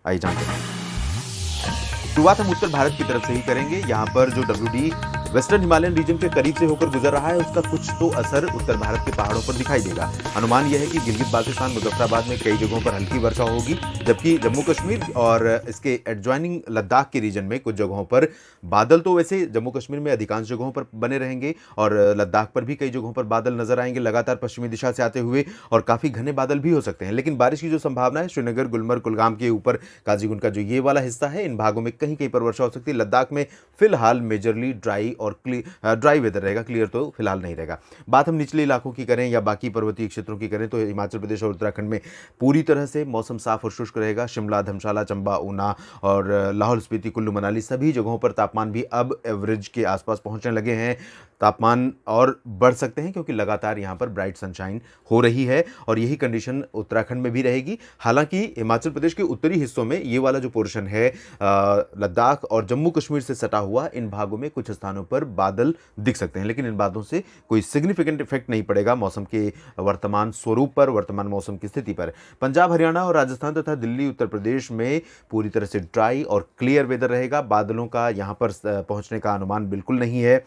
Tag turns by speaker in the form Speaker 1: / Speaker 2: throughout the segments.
Speaker 1: आइए जानते हैं। शुरुआत हम उत्तर भारत की तरफ से ही करेंगे। यहाँ पर जो डब्ल्यूडी वेस्टर्न हिमालयन रीजन के करीब से होकर गुजर रहा है, उसका कुछ तो असर उत्तर भारत के पहाड़ों पर दिखाई देगा। अनुमान यह है कि गिलगित बाल्टिस्तान, मुजफ्फराबाद में कई जगहों पर हल्की वर्षा होगी, जबकि जम्मू कश्मीर और इसके एडजॉइनिंग लद्दाख के रीजन में कुछ जगहों पर बादल तो वैसे जम्मू कश्मीर में अधिकांश जगहों पर बने रहेंगे और लद्दाख पर भी कई जगहों पर बादल नजर आएंगे लगातार पश्चिमी दिशा से आते हुए, और काफी घने बादल भी हो सकते हैं। लेकिन बारिश की जो संभावना है श्रीनगर, गुलमर्ग, कुलगाम के ऊपर काजीगुंड का जो ये वाला हिस्सा है, इन भागों में कहीं कहीं पर वर्षा हो सकती है। लद्दाख में फिलहाल मेजरली ड्राई और ड्राई वेदर रहेगा, क्लियर तो फिलहाल नहीं रहेगा। बात हम निचले इलाकों की करें या बाकी पर्वतीय क्षेत्रों की करें तो हिमाचल प्रदेश और उत्तराखंड में पूरी तरह से मौसम साफ और शुष्क रहेगा। शिमला, धर्मशाला, चंबा, ऊना और लाहौल स्पीति, कुल्लू मनाली सभी जगहों पर तापमान भी अब एवरेज के आसपास पहुंचने लगे हैं। तापमान और बढ़ सकते हैं क्योंकि लगातार यहां पर ब्राइट सनशाइन हो रही है और यही कंडीशन उत्तराखंड में भी रहेगी। हालांकि हिमाचल प्रदेश के उत्तरी हिस्सों में ये वाला जो पोर्शन है लद्दाख और जम्मू कश्मीर से सटा हुआ, इन भागों में कुछ स्थानों पर बादल दिख सकते हैं, लेकिन इन बातों से कोई सिग्निफिकेंट इफेक्ट नहीं पड़ेगा मौसम के वर्तमान स्वरूप पर, वर्तमान मौसम की स्थिति पर। पंजाब, हरियाणा और राजस्थान तथा दिल्ली, उत्तर प्रदेश में पूरी तरह से ड्राई और क्लियर वेदर रहेगा। बादलों का यहां पर पहुंचने का अनुमान बिल्कुल नहीं है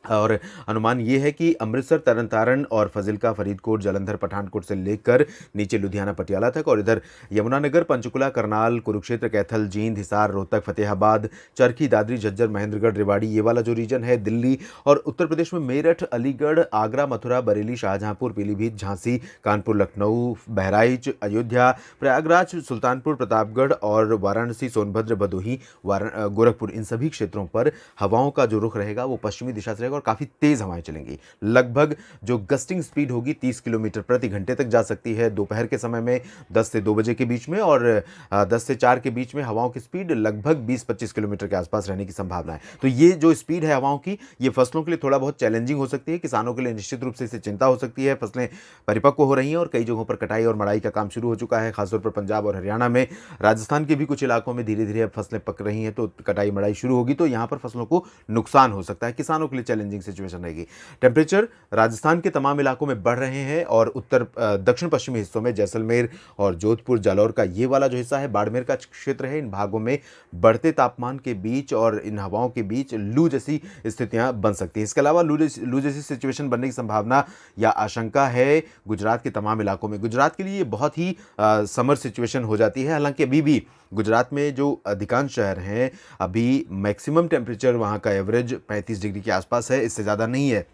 Speaker 1: और अनुमान ये है कि अमृतसर, तरन और फजिल्का, फरीदकोट, जालंधर, पठानकोट से लेकर नीचे लुधियाना, पटियाला तक, और इधर यमुनानगर, पंचकुला, करनाल, कुरुक्षेत्र, कैथल, जींद, हिसार, रोहतक, फतेहाबाद, चरखी, दादरी, झज्जर, महेंद्रगढ़, रेवाड़ी, ये वाला जो रीजन है दिल्ली और उत्तर प्रदेश में मेरठ, अलीगढ़, आगरा, मथुरा, बरेली, शाहजहांपुर, पीलीभीत, झांसी, कानपुर, लखनऊ, बहराइच, अयोध्या, प्रयागराज, सुल्तानपुर, प्रतापगढ़ और वाराणसी, सोनभद्र, भदोही, गोरखपुर, इन सभी क्षेत्रों पर हवाओं का जो रुख रहेगा वो पश्चिमी दिशा से रहेगा और काफी तेज हवाएं चलेंगी। लगभग जो गस्टिंग स्पीड होगी 30 किलोमीटर प्रति घंटे तक जा सकती है दोपहर के समय में 10 से 2 बजे के बीच में, और 10 से 4 के बीच में हवाओं की स्पीड लगभग 20-25 किलोमीटर के आसपास रहने की संभावना है। तो ये जो स्पीड है हवाओं की, ये फसलों के लिए थोड़ा बहुत चैलेंजिंग हो सकती है, किसानों के लिए निश्चित रूप से इससे चिंता हो सकती है। फसलें परिपक्व हो रही हैं और कई जगहों पर कटाई और मड़ाई का काम शुरू हो चुका है, खासतौर पर पंजाब और हरियाणा में। राजस्थान के भी कुछ इलाकों में धीरे धीरे अब फसलें पक रही हैं तो कटाई मड़ाई शुरू होगी, तो यहाँ पर फसलों को नुकसान हो सकता है, किसानों के लिए चैलेंजिंग सिचुएशन रहेगी। टेम्परेचर राजस्थान के तमाम इलाकों में बढ़ रहे हैं और उत्तर दक्षिण पश्चिमी हिस्सों में जैसलमेर और जोधपुर, जालौर का ये वाला जो हिस्सा है, बाड़मेर का क्षेत्र है, इन भागों में बढ़ते तापमान के बीच और इन हवाओं के बीच लू जैसी स्थितियां बन सकती हैं। इसके अलावा लू जैसी सिचुएशन बनने की संभावना या आशंका है गुजरात के तमाम इलाकों में। गुजरात के लिए ये बहुत ही समर सिचुएशन हो जाती है। हालांकि अभी भी गुजरात में जो अधिकांश शहर हैं, अभी मैक्सिमम टेम्परेचर वहाँ का एवरेज 35 डिग्री के आसपास है, इससे ज़्यादा नहीं है,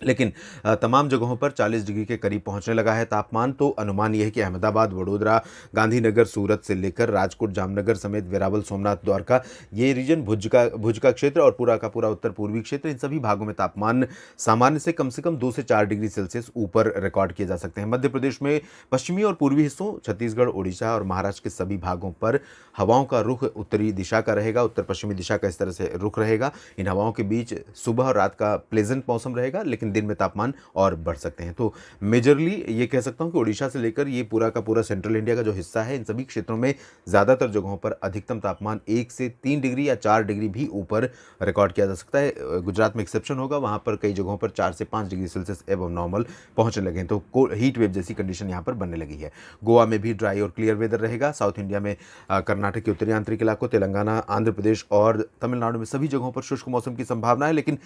Speaker 1: लेकिन तमाम जगहों पर 40 डिग्री के करीब पहुंचने लगा है तापमान। तो अनुमान यह है कि अहमदाबाद, वडोदरा, गांधीनगर, सूरत से लेकर राजकोट, जामनगर समेत वेरावल, सोमनाथ, द्वारका, ये रीजन, भुज का क्षेत्र और पूरा का पूरा उत्तर पूर्वी क्षेत्र, इन सभी भागों में तापमान सामान्य से कम 2 से 4 डिग्री सेल्सियस ऊपर रिकॉर्ड किए जा सकते हैं। मध्य प्रदेश में पश्चिमी और पूर्वी हिस्सों, छत्तीसगढ़, उड़ीसा और महाराष्ट्र के सभी भागों पर हवाओं का रुख उत्तरी दिशा का रहेगा, उत्तर पश्चिमी दिशा का इस तरह से रुख रहेगा। इन हवाओं के बीच सुबह और रात का प्लेजेंट मौसम रहेगा, लेकिन दिन में तापमान और बढ़ सकते हैं। तो मेजरली ये कह सकता हूं कि उड़ीसा से लेकर ये पूरा का पूरा सेंट्रल इंडिया का जो हिस्सा है, इन सभी क्षेत्रों में ज्यादातर जगहों पर अधिकतम तापमान 1 से 3 डिग्री या 4 डिग्री भी ऊपर रिकॉर्ड किया जा सकता है। गुजरात में एक्सेप्शन होगा, वहां पर कई जगहों पर 4 से 5 डिग्री सेल्सियस एबव नॉर्मल पहुंचने लगे हैं, तो हीट वेव जैसी कंडीशन यहां पर बनने लगी है। गोवा में भी ड्राई और क्लियर वेदर रहेगा। साउथ इंडिया में कर्नाटक के उत्तरी आंतरिक इलाकों, तेलंगाना, आंध्र प्रदेश और तमिलनाडु में सभी जगहों पर शुष्क मौसम की संभावना है, लेकिन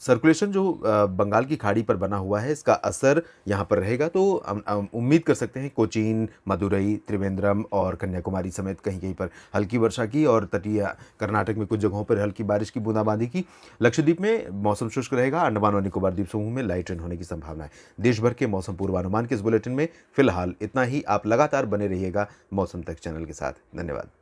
Speaker 1: सर्कुलेशन जो बंगाल की खाड़ी पर बना हुआ है, इसका असर यहाँ पर रहेगा। तो उम्मीद कर सकते हैं कोचीन, मदुरई, त्रिवेंद्रम और कन्याकुमारी समेत कहीं कहीं पर हल्की वर्षा की और तटीय कर्नाटक में कुछ जगहों पर हल्की बारिश की बूंदाबांदी की। लक्षद्वीप में मौसम शुष्क रहेगा। अंडमान और निकोबार द्वीप समूह में लाइट रेन होने की संभावना है। देश भर के मौसम पूर्वानुमान के इस बुलेटिन में फिलहाल इतना ही। आप लगातार बने रहिएगा मौसम तक चैनल के साथ। धन्यवाद।